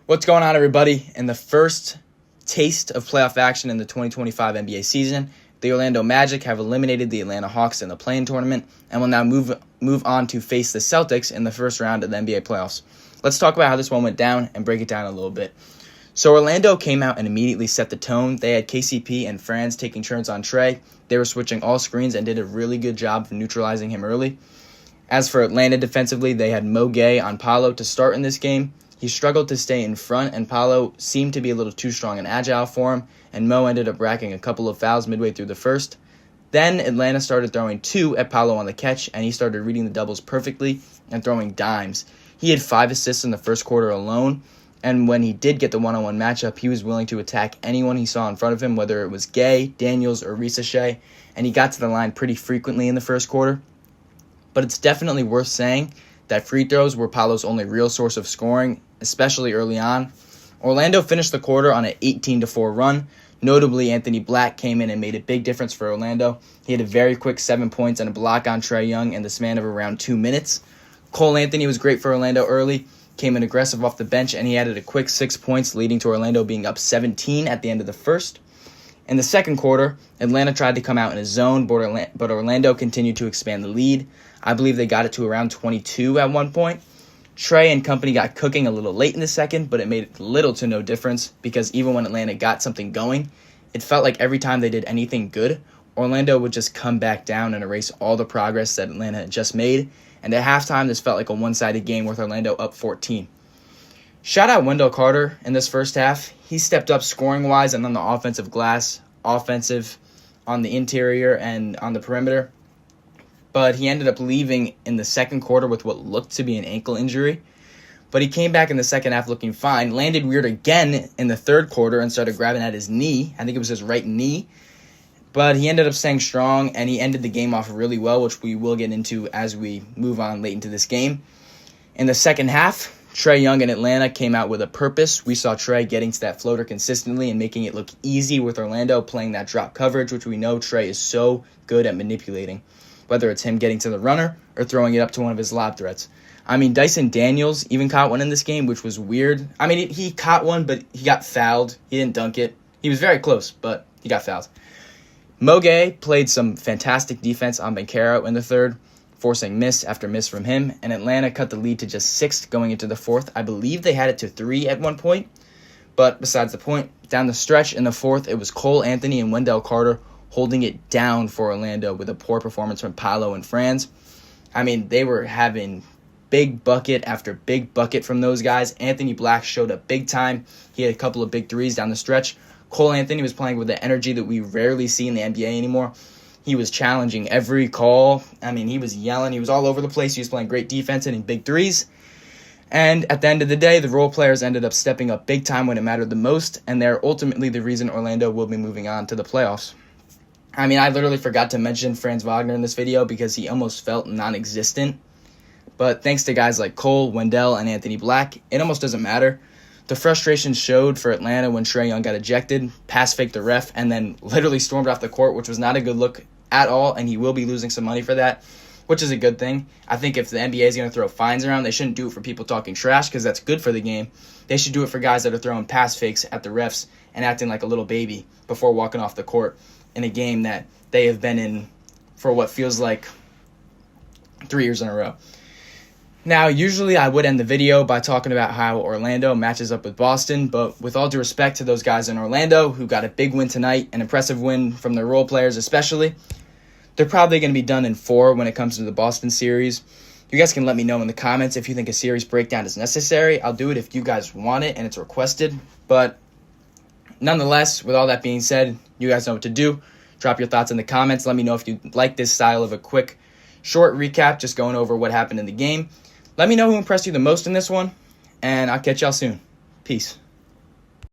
What's going on, everybody? In the first taste of playoff action in the 2025 NBA season, the Orlando Magic have eliminated the Atlanta Hawks in the play-in tournament and will now move on to face the Celtics in the first round of the NBA playoffs. Let's talk about how this one went down and break it down a little bit. So Orlando came out and immediately set the tone. They had KCP and Franz taking turns on Trey. They were switching all screens and did a really good job of neutralizing him early. As for Atlanta defensively, they had Mo Gay on Paolo to start in this game. He struggled to stay in front, and Paolo seemed to be a little too strong and agile for him, and Mo ended up racking a couple of fouls midway through the first. Then Atlanta started throwing two at Paolo on the catch, and he started reading the doubles perfectly and throwing dimes. He had 5 assists in the first quarter alone, and when he did get the one-on-one matchup, he was willing to attack anyone he saw in front of him, whether it was Gay, Daniels, or Risache, and he got to the line pretty frequently in the first quarter. But it's definitely worth saying that free throws were Paolo's only real source of scoring, especially early on. Orlando finished the quarter on an 18-4 run. Notably, Anthony Black came in and made a big difference for Orlando. He had a very quick 7 points and a block on Trae Young in the span of around 2 minutes. Cole Anthony was great for Orlando early, came in aggressive off the bench, and he added a quick 6 points, leading to Orlando being up 17 at the end of the first. In the second quarter, Atlanta tried to come out in a zone, but Orlando continued to expand the lead. I believe they got it to around 22 at one point. Trey and company got cooking a little late in the second, but it made little to no difference because even when Atlanta got something going, it felt like every time they did anything good, Orlando would just come back down and erase all the progress that Atlanta had just made. And at halftime, this felt like a one-sided game with Orlando up 14. Shout out Wendell Carter in this first half. He stepped up scoring-wise and on the offensive glass, offensive on the interior and on the perimeter. But he ended up leaving in the second quarter with what looked to be an ankle injury. But he came back in the second half looking fine, landed weird again in the third quarter and started grabbing at his knee. I think it was his right knee. But he ended up staying strong, and he ended the game off really well, which we will get into as we move on late into this game. In the second half, Trae Young and Atlanta came out with a purpose. We saw Trae getting to that floater consistently and making it look easy with Orlando playing that drop coverage, which we know Trae is so good at manipulating, whether it's him getting to the runner or throwing it up to one of his lob threats. I mean, Dyson Daniels even caught one in this game, which was weird. I mean, he caught one, but he got fouled. He didn't dunk it. He was very close, but he got fouled. Mo Gay played some fantastic defense on Banchero in the third, forcing miss after miss from him, and Atlanta cut the lead to just 6 going into the fourth. I believe they had it to 3 at one point, but besides the point, down the stretch in the fourth, it was Cole Anthony and Wendell Carter holding it down for Orlando with a poor performance from Paolo and Franz. I mean, they were having big bucket after big bucket from those guys. Anthony Black showed up big time. He had a couple of big threes down the stretch. Cole Anthony was playing with the energy that we rarely see in the NBA anymore. He was challenging every call. I mean, he was yelling. He was all over the place. He was playing great defense and in big threes. And at the end of the day, the role players ended up stepping up big time when it mattered the most, and they're ultimately the reason Orlando will be moving on to the playoffs. I mean, I literally forgot to mention Franz Wagner in this video because he almost felt non-existent. But thanks to guys like Cole, Wendell, and Anthony Black, it almost doesn't matter. The frustration showed for Atlanta when Trae Young got ejected, pass-faked the ref, and then literally stormed off the court, which was not a good look at all, and he will be losing some money for that, which is a good thing. I think if the NBA is going to throw fines around, they shouldn't do it for people talking trash because that's good for the game. They should do it for guys that are throwing pass fakes at the refs and acting like a little baby before walking off the court in a game that they have been in for what feels like 3 years in a row. Now, usually I would end the video by talking about how Orlando matches up with Boston, but with all due respect to those guys in Orlando who got a big win tonight, an impressive win from their role players especially, they're probably going to be done in 4 when it comes to the Boston series. You guys can let me know in the comments if you think a series breakdown is necessary. I'll do it if you guys want it and it's requested, but nonetheless, with all that being said, you guys know what to do. Drop your thoughts in the comments. Let me know if you like this style of a quick, short recap, just going over what happened in the game. Let me know who impressed you the most in this one, and I'll catch y'all soon. Peace.